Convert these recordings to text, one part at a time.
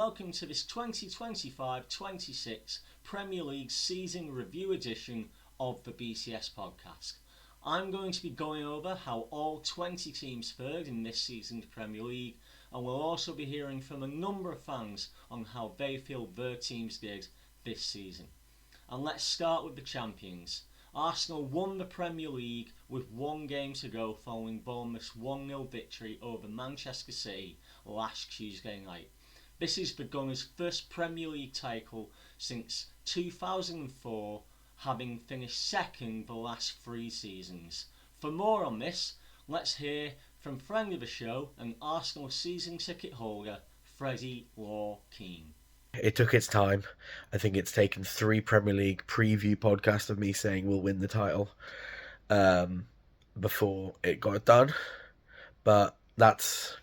welcome to this 2025-26 Premier League season review edition of the BCS podcast. I'm going to be going over how all 20 teams fared in this season's Premier League, and we'll also be hearing from a number of fans on how they feel their teams did this season. And let's start with the champions. Arsenal won the Premier League with one game to go following Bournemouth's 1-0 victory over Manchester City last Tuesday night. This is the Gunners' first Premier League title since 2004, having finished second the last 3 seasons. For more on this, let's hear from friend of the show and Arsenal season ticket holder, Freddie Law Keane. It took its time. I think it's taken 3 Premier League preview podcasts of me saying we'll win the title before it got done. But that's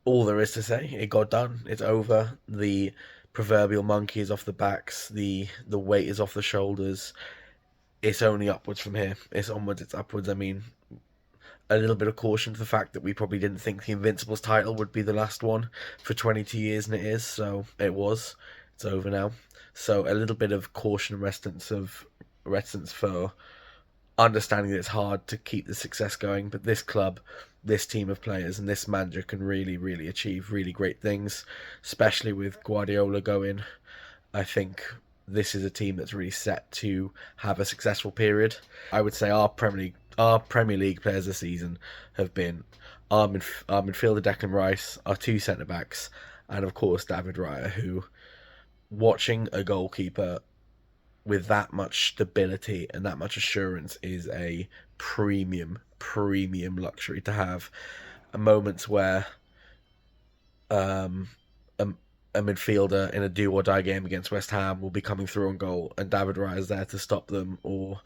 all there is to say. It got done. It's over. The proverbial monkey is off the backs. The weight is off the shoulders. It's only upwards from here. It's onwards, it's upwards. I mean, a little bit of caution to the fact that we probably didn't think the Invincibles title would be the last one for 22 years, and it is. So it was. It's over now. So a little bit of caution and reticence for understanding that it's hard to keep the success going. But this club, this team of players, and this manager can really, really achieve really great things, especially with Guardiola going. I think this is a team that's really set to have a successful period. I would say our Premier League players this season have been our midfielder Declan Rice, our 2 centre-backs, and of course David Raya, who, watching a goalkeeper with that much stability and that much assurance is a premium luxury to have. Moments where a midfielder in a do-or-die game against West Ham will be coming through on goal and David Raya is there to stop them, or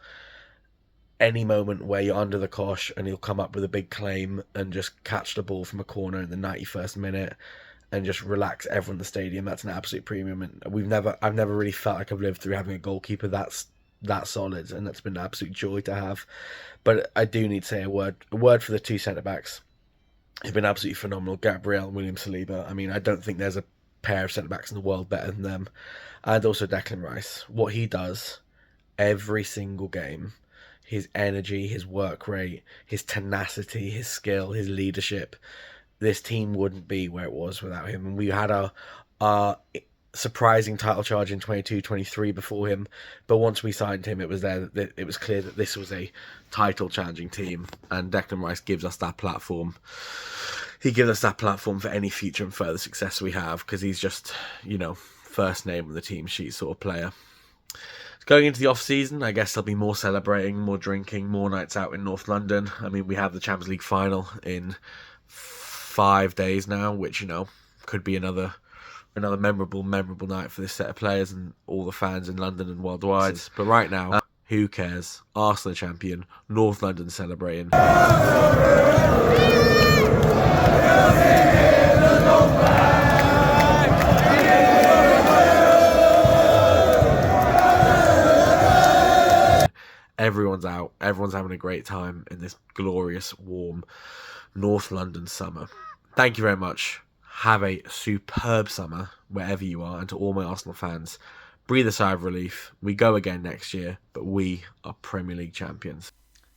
any moment where you're under the cosh and he'll come up with a big claim and just catch the ball from a corner in the 91st minute and just relax everyone in the stadium. That's an absolute premium, and I've never really felt like I've lived through having a goalkeeper that's that solid, and that's been an absolute joy to have. But I do need to say a word for the 2 centre-backs. They've been absolutely phenomenal. Gabriel and William Saliba. I mean, I don't think there's a pair of centre-backs in the world better than them. And also Declan Rice. What he does every single game, his energy, his work rate, his tenacity, his skill, his leadership, this team wouldn't be where it was without him. And we had our surprising title charge in 22-23 before him, but once we signed him, it was clear that this was a title challenging team, and Declan Rice gives us that platform. He gives us that platform for any future and further success we have, because he's just, first name on the team sheet sort of player. Going into the off-season, I guess there'll be more celebrating, more drinking, more nights out in North London. I mean, we have the Champions League final in 5 days now, which, could be another memorable night for this set of players and all the fans in London and worldwide. But right now, who cares? Arsenal champion, North London celebrating. Everyone's out. Everyone's having a great time in this glorious, warm North London summer. Thank you very much. Have a superb summer wherever you are, and to all my Arsenal fans, breathe a sigh of relief. We go again next year, but we are Premier League champions.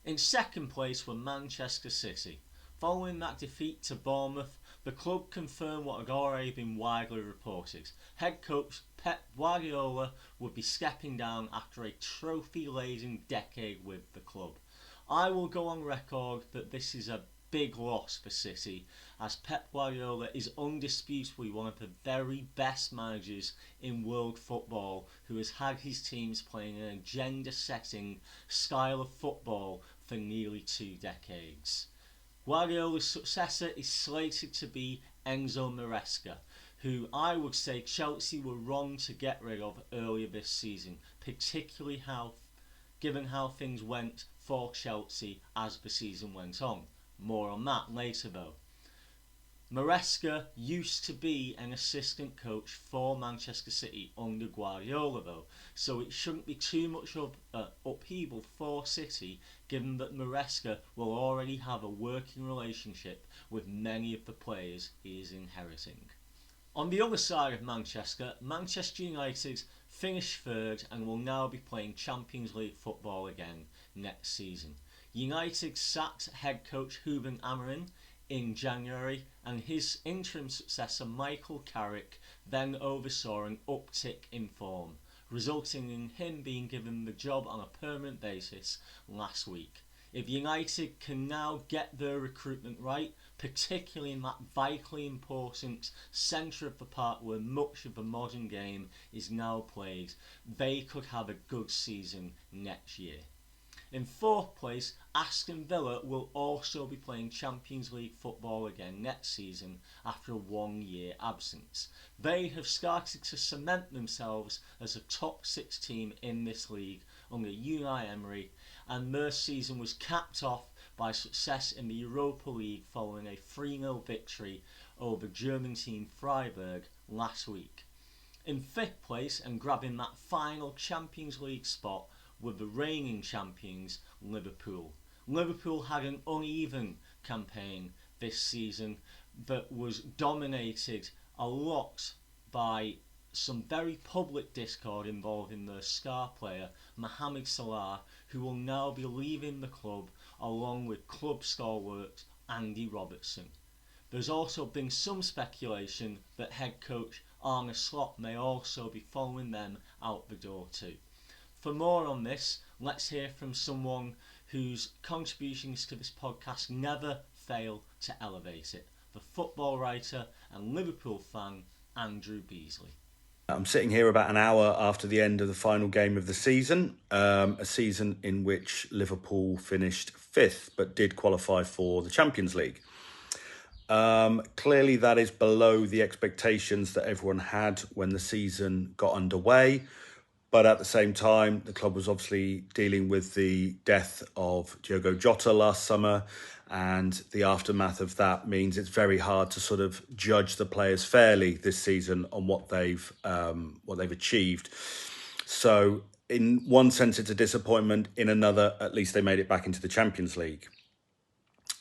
In second place were Manchester City. Following that defeat to Bournemouth, the club confirmed what had already been widely reported. Head coach Pep Guardiola would be stepping down after a trophy-laden decade with the club. I will go on record that this is a big loss for City, as Pep Guardiola is undisputably one of the very best managers in world football, who has had his teams playing an agenda-setting style of football for nearly 2 decades. Guardiola's successor is slated to be Enzo Maresca, who I would say Chelsea were wrong to get rid of earlier this season, particularly given how things went for Chelsea as the season went on. More on that later though. Maresca used to be an assistant coach for Manchester City under Guardiola though, so it shouldn't be too much of upheaval for City, given that Maresca will already have a working relationship with many of the players he is inheriting. On the other side of Manchester, Manchester United finished third and will now be playing Champions League football again next season. United sacked head coach Ruben Amorim in January, and his interim successor Michael Carrick then oversaw an uptick in form, resulting in him being given the job on a permanent basis last week. If United can now get their recruitment right, particularly in that vitally important centre of the park where much of the modern game is now played, they could have a good season next year. In fourth place, Aston Villa will also be playing Champions League football again next season after a 1-year absence. They have started to cement themselves as a top 6 team in this league under Unai Emery, and their season was capped off by success in the Europa League following a 3-0 victory over German team Freiburg last week. In fifth place and grabbing that final Champions League spot were the reigning champions Liverpool. Liverpool had an uneven campaign this season that was dominated a lot by some very public discord involving their star player Mohamed Salah, who will now be leaving the club along with club stalwart Andy Robertson. There's also been some speculation that head coach Arne Slot may also be following them out the door too. For more on this, let's hear from someone whose contributions to this podcast never fail to elevate it, the football writer and Liverpool fan Andrew Beasley. I'm sitting here about an hour after the end of the final game of the season, a season in which Liverpool finished 5th but did qualify for the Champions League. Clearly that is below the expectations that everyone had when the season got underway. But at the same time, the club was obviously dealing with the death of Diogo Jota last summer, and the aftermath of that means it's very hard to sort of judge the players fairly this season on what they've achieved. So in one sense, it's a disappointment. In another, at least they made it back into the Champions League.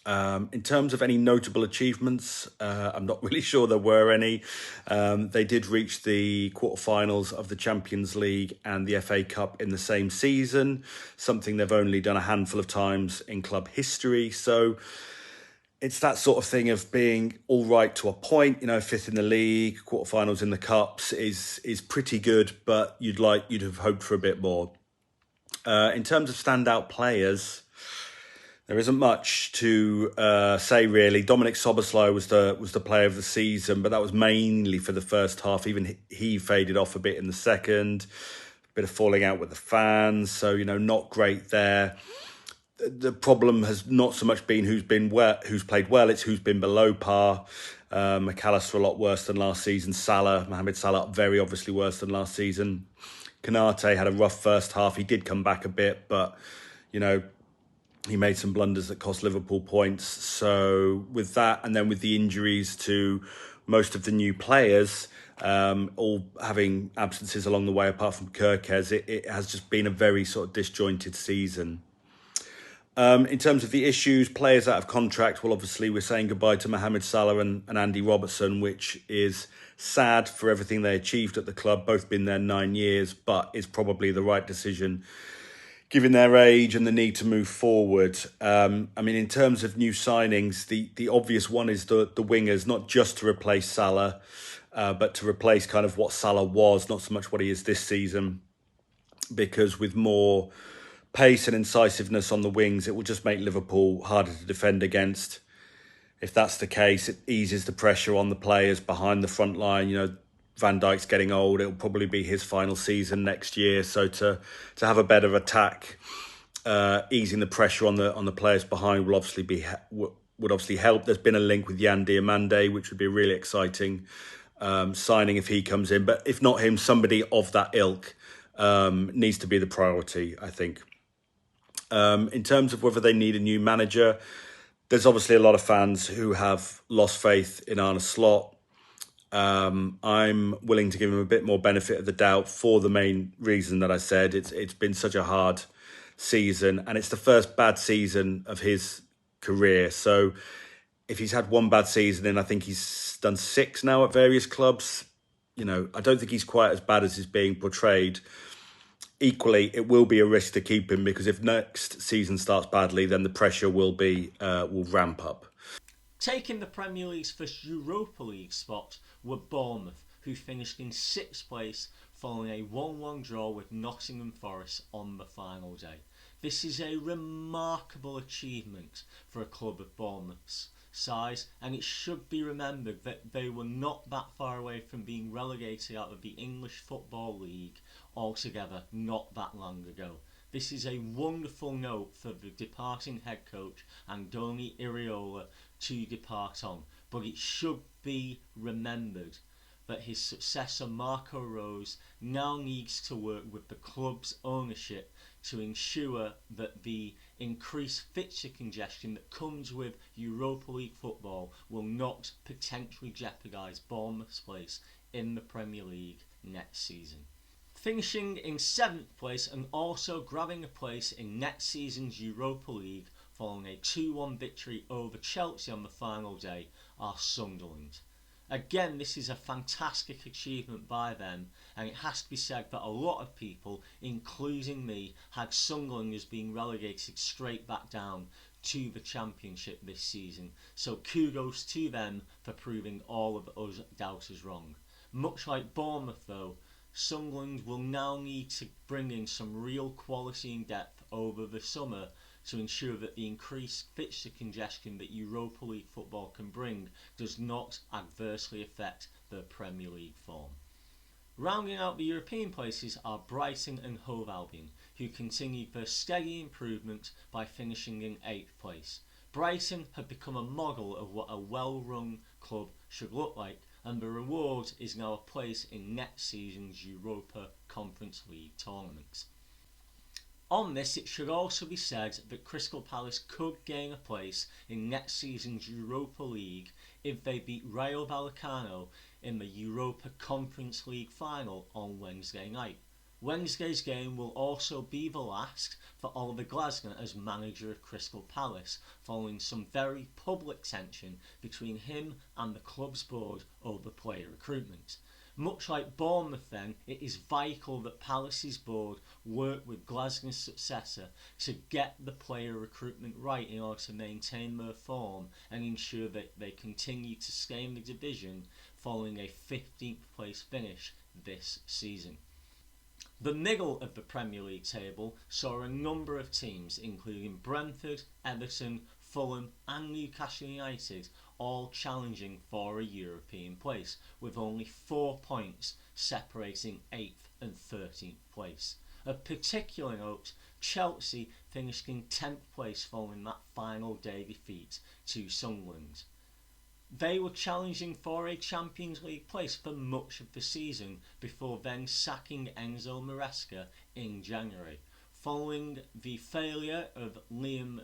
In terms of any notable achievements, I'm not really sure there were any. They did reach the quarterfinals of the Champions League and the FA Cup in the same season, something they've only done a handful of times in club history. So it's that sort of thing of being all right to a point. 5th in the league, quarterfinals in the cups is pretty good, but you'd have hoped for a bit more. In terms of standout players, there isn't much to say really. Dominic Szoboszlai was the player of the season, but that was mainly for the first half. Even he faded off a bit in the second. A bit of falling out with the fans, so not great there. The problem has not so much been who's played well; it's who's been below par. McAllister a lot worse than last season. Mohamed Salah very obviously worse than last season. Konate had a rough first half. He did come back a bit, but he made some blunders that cost Liverpool points. So with that, and then with the injuries to most of the new players, all having absences along the way, apart from Kirkes, it has just been a very sort of disjointed season. In terms of the issues, players out of contract, well, obviously we're saying goodbye to Mohamed Salah and Andy Robertson, which is sad for everything they achieved at the club. Both been there 9 years, but is probably the right decision given their age and the need to move forward. In terms of new signings, the obvious one is the wingers, not just to replace Salah, but to replace kind of what Salah was, not so much what he is this season. Because with more pace and incisiveness on the wings, it will just make Liverpool harder to defend against. If that's the case, it eases the pressure on the players behind the front line. Van Dijk's getting old. It'll probably be his final season next year. So to have a better attack, easing the pressure on the players behind would obviously help. There's been a link with Yan Diomande, which would be a really exciting signing if he comes in. But if not him, somebody of that ilk needs to be the priority, I think. In terms of whether they need a new manager, there's obviously a lot of fans who have lost faith in Arne Slot. I'm willing to give him a bit more benefit of the doubt for the main reason that I said. It's been such a hard season, and it's the first bad season of his career. So if he's had one bad season, and I think he's done 6 now at various clubs, I don't think he's quite as bad as he's being portrayed. Equally, it will be a risk to keep him, because if next season starts badly, then the pressure will ramp up. Taking the Premier League's first Europa League spot were Bournemouth, who finished in 6th place following a 1-1 draw with Nottingham Forest on the final day. This is a remarkable achievement for a club of Bournemouth's size, and it should be remembered that they were not that far away from being relegated out of the English Football League altogether not that long ago. This is a wonderful note for the departing head coach Andoni Iraola to depart on, but it should be remembered that his successor Marco Rose now needs to work with the club's ownership to ensure that the increased fixture congestion that comes with Europa League football will not potentially jeopardise Bournemouth's place in the Premier League next season. Finishing in 7th place and also grabbing a place in next season's Europa League following a 2-1 victory over Chelsea on the final day are Sunderland. Again, this is a fantastic achievement by them, and it has to be said that a lot of people, including me, had Sunderland as being relegated straight back down to the Championship this season, so kudos to them for proving all of us doubters wrong. Much like Bournemouth though, Sunderland will now need to bring in some real quality and depth over the summer to ensure that the increased fixture congestion that Europa League football can bring does not adversely affect the Premier League form. Rounding out the European places are Brighton and Hove Albion, who continued their steady improvement by finishing in 8th place. Brighton have become a model of what a well-run club should look like, and the reward is now a place in next season's Europa Conference League tournaments. On this, it should also be said that Crystal Palace could gain a place in next season's Europa League if they beat Rayo Vallecano in the Europa Conference League final on Wednesday night. Wednesday's game will also be the last for Oliver Glasner as manager of Crystal Palace, following some very public tension between him and the club's board over player recruitment. Much like Bournemouth then, it is vital that Palace's board work with Glasner's successor to get the player recruitment right in order to maintain their form and ensure that they continue to stay in the division following a 15th place finish this season. The middle of the Premier League table saw a number of teams, including Brentford, Everton, Fulham and Newcastle United, all challenging for a European place, with only 4 points separating 8th and 13th place. Of particular note, Chelsea finished in 10th place following that final day defeat to Sunderland. They were challenging for a Champions League place for much of the season before then sacking Enzo Maresca in January. Following the failure of Liam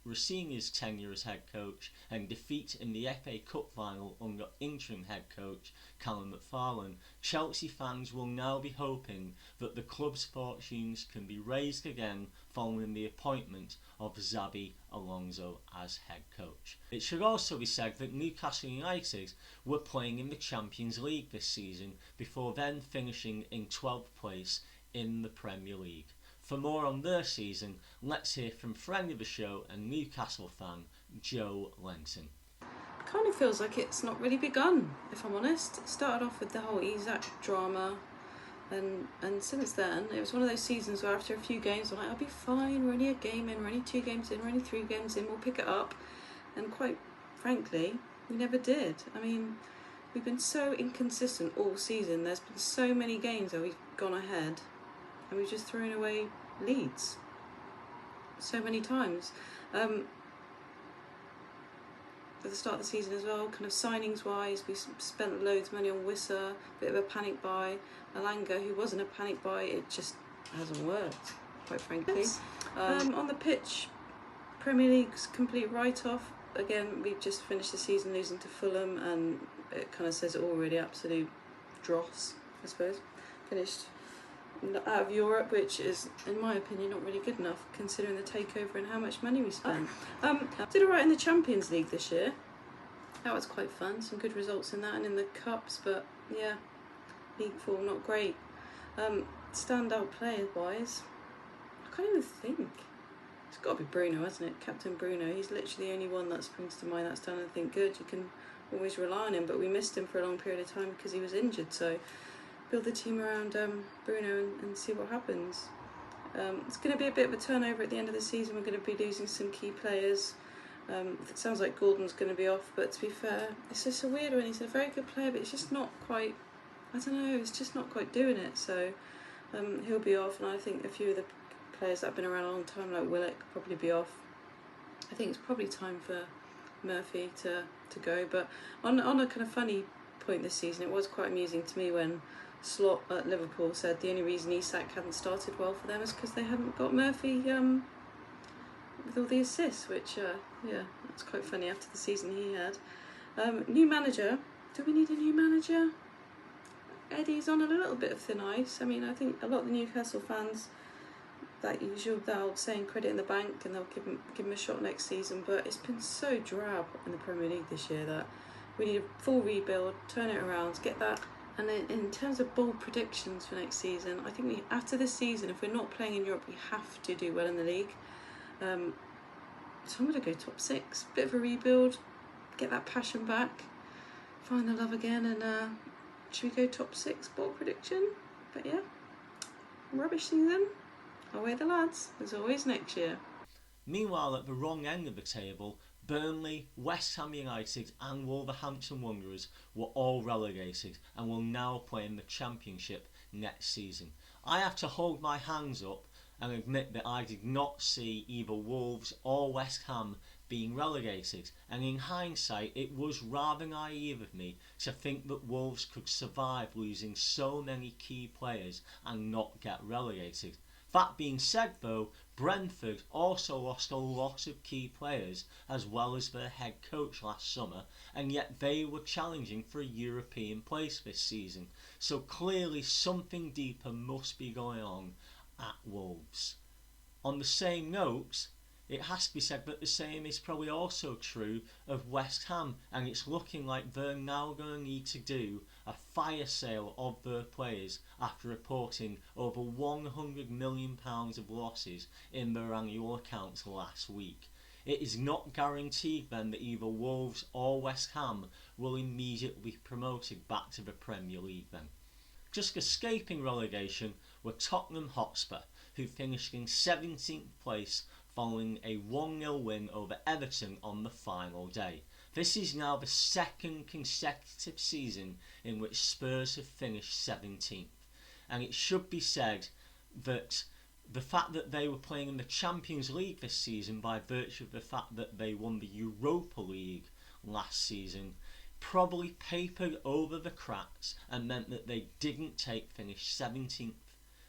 Rossini's tenure as head coach and defeat in the FA Cup final under interim head coach Callum McFarlane, Chelsea fans will now be hoping that the club's fortunes can be raised again following the appointment of Xabi Alonso as head coach. It should also be said that Newcastle United were playing in the Champions League this season before then finishing in 12th place in the Premier League. For more on their season, let's hear from friend of the show and Newcastle fan, Joe Lenton. It kind of feels like it's not really begun, if I'm honest. It started off with the whole Isak drama, and since then, it was one of those seasons where after a few games, I'm like, I'll be fine, we're only a game in, we're only 2 games in, we're only 3 games in, we'll pick it up. And quite frankly, we never did. I mean, we've been so inconsistent all season. There's been so many games where we've gone ahead and we've just thrown away leads so many times. At the start of the season as well, kind of signings wise, we spent loads of money on Wissa, a bit of a panic buy. Alanga, who wasn't a panic buy, it just hasn't worked, quite frankly. On the pitch, Premier League's complete write-off. Again, we've just finished the season losing to Fulham, and it kind of says it all really, absolute dross, I suppose. Finished out of Europe, which is, in my opinion, not really good enough considering the takeover and how much money we spent. Did alright in the Champions League this year. that was quite fun. Some good results in that and in the cups, but yeah, league form not great. Standout players wise, I can't even think. It's got to be Bruno, hasn't it? Captain Bruno. He's literally the only one that springs to mind that's done anything good. You can always rely on him, but we missed him for a long period of time because he was injured. So build the team around Bruno and see what happens. It's going to be a bit of a turnover at the end of the season. We're going to be losing some key players. It sounds like Gordon's going to be off, but to be fair, it's just a weird one. He's a very good player, but it's just not quite, I don't know, it's just not quite doing it. So he'll be off, and I think a few of the players that have been around a long time, like Willock, will probably be off. I think it's probably time for Murphy to go. But on a kind of funny point this season, it was quite amusing to me when Slot at Liverpool said the only reason Isak hadn't started well for them is because they hadn't got Murphy with all the assists, which that's quite funny after the season he had. New manager. Do we need a new manager? Eddie's on a little bit of thin ice. I mean, I think a lot of the Newcastle fans, that usual, they'll saying credit in the bank and they'll give him a shot next season, but it's been so drab in the Premier League this year that we need a full rebuild, turn it around, get that. And then in terms of bold predictions for next season, I think after this season, if we're not playing in Europe, we have to do well in the league. So I'm going to go top 6, bit of a rebuild, get that passion back, find the love again, and should we go top 6 bold prediction? But yeah, rubbish season. Away the lads, as always, next year. Meanwhile, at the wrong end of the table, Burnley, West Ham United and Wolverhampton Wanderers were all relegated and will now play in the Championship next season. I have to hold my hands up and admit that I did not see either Wolves or West Ham being relegated, and in hindsight it was rather naive of me to think that Wolves could survive losing so many key players and not get relegated. That being said though, Brentford also lost a lot of key players as well as their head coach last summer, and yet they were challenging for a European place this season. So clearly something deeper must be going on at Wolves. On the same note, it has to be said that the same is probably also true of West Ham, and it's looking like they're now going to need to do a fire sale of their players after reporting over £100 million of losses in their annual accounts last week. It is not guaranteed then that either Wolves or West Ham will immediately be promoted back to the Premier League then. Just escaping relegation were Tottenham Hotspur, who finished in 17th place following a 1-0 win over Everton on the final day. This is now the second consecutive season in which Spurs have finished 17th, and it should be said that the fact that they were playing in the Champions League this season by virtue of the fact that they won the Europa League last season probably papered over the cracks and meant that they didn't finish 17th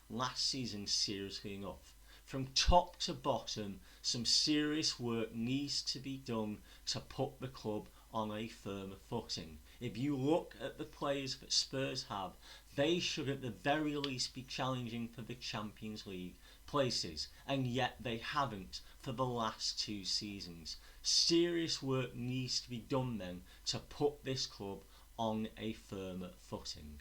last season seriously enough. From top to bottom, some serious work needs to be done to put the club on a firmer footing. If you look at the players that Spurs have, they should at the very least be challenging for the Champions League places, and yet they haven't for the last 2 seasons. Serious work needs to be done then to put this club on a firmer footing.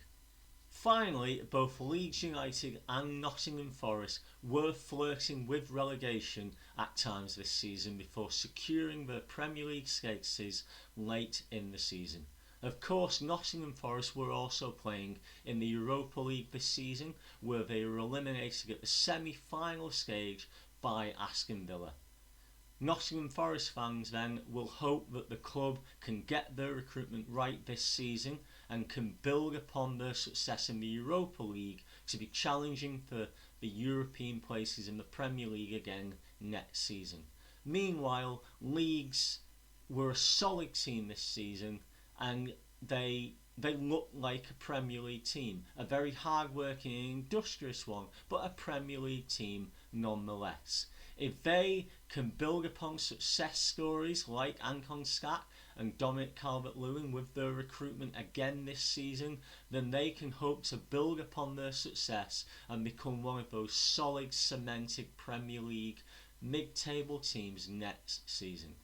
Finally, both Leeds United and Nottingham Forest were flirting with relegation at times this season before securing their Premier League statuses late in the season. Of course, Nottingham Forest were also playing in the Europa League this season, where they were eliminated at the semi-final stage by Aston Villa. Nottingham Forest fans then will hope that the club can get their recruitment right this season and can build upon their success in the Europa League to be challenging for the European places in the Premier League again next season. Meanwhile, Leeds were a solid team this season, and they look like a Premier League team, a very hard-working and industrious one, but a Premier League team nonetheless. If they can build upon success stories like Anton Skat and Dominic Calvert-Lewin with their recruitment again this season, then they can hope to build upon their success and become one of those solid, cemented Premier League mid-table teams next season.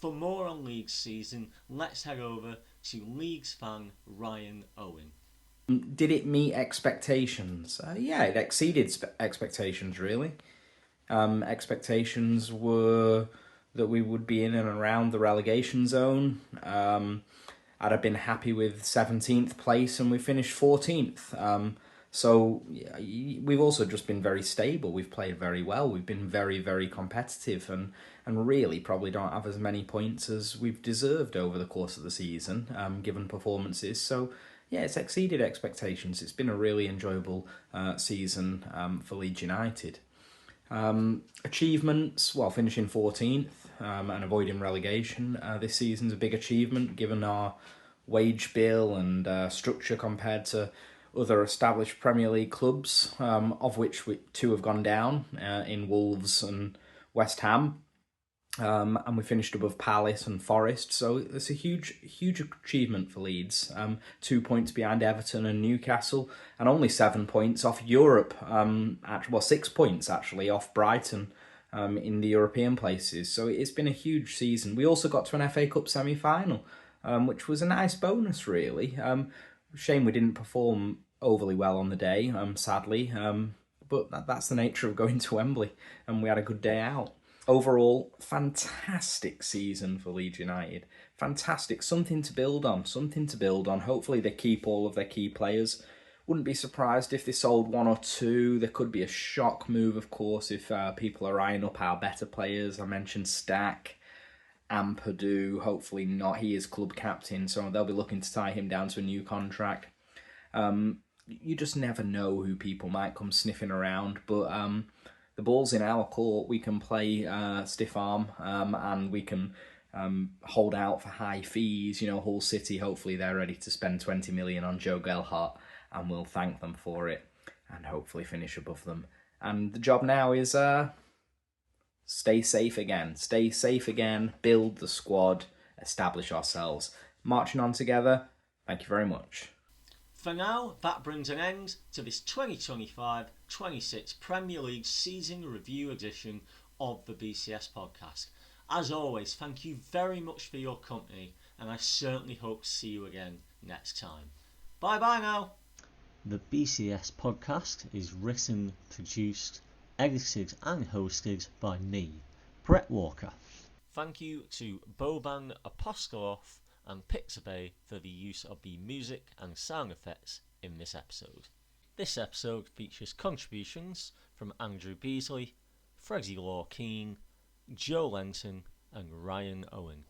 For more on Leeds' season, let's head over to Leeds fan Ryan Owen. Did it meet expectations? Yeah, it exceeded expectations, really. Expectations were that we would be in and around the relegation zone. I'd have been happy with 17th place, and we finished 14th. So yeah, we've also just been very stable. We've played very well. We've been very, very competitive, and really probably don't have as many points as we've deserved over the course of the season, given performances. So yeah, it's exceeded expectations. It's been a really enjoyable season for Leeds United. Achievements, well, finishing 14th and avoiding relegation this season's a big achievement given our wage bill and structure compared to other established Premier League clubs, of which two have gone down in Wolves and West Ham. And we finished above Palace and Forest, so it's a huge achievement for Leeds. 2 points behind Everton and Newcastle, and only 7 points off Europe. 6 points actually off Brighton in the European places. So it's been a huge season. We also got to an FA Cup semi-final, which was a nice bonus, really. Shame we didn't perform overly well on the day, sadly. But that's the nature of going to Wembley, and we had a good day out. Overall, fantastic season for Leeds United. Fantastic. Something to build on. Hopefully they keep all of their key players. Wouldn't be surprised if they sold one or two. There could be a shock move, of course, if people are eyeing up our better players. I mentioned Stack, Ampadu. Hopefully not. He is club captain, so they'll be looking to tie him down to a new contract. You just never know who people might come sniffing around, but the ball's in our court. We can play stiff arm and we can hold out for high fees. Hull City, hopefully they're ready to spend 20 million on Joe Gelhardt, and we'll thank them for it and hopefully finish above them. And the job now is stay safe again, build the squad, establish ourselves. Marching on together. Thank you very much. For now, that brings an end to this 2025-26 Premier League season review edition of the BCS podcast. As always, thank you very much for your company, and I certainly hope to see you again next time. Bye bye now. The BCS podcast is written, produced, edited and hosted by me, Brett Walker. Thank you to Boban Apostolov and Pixabay for the use of the music and sound effects in this episode. This episode features contributions from Andrew Beasley, Freddie Law Keane, Joe Lenton and Ryan Owen.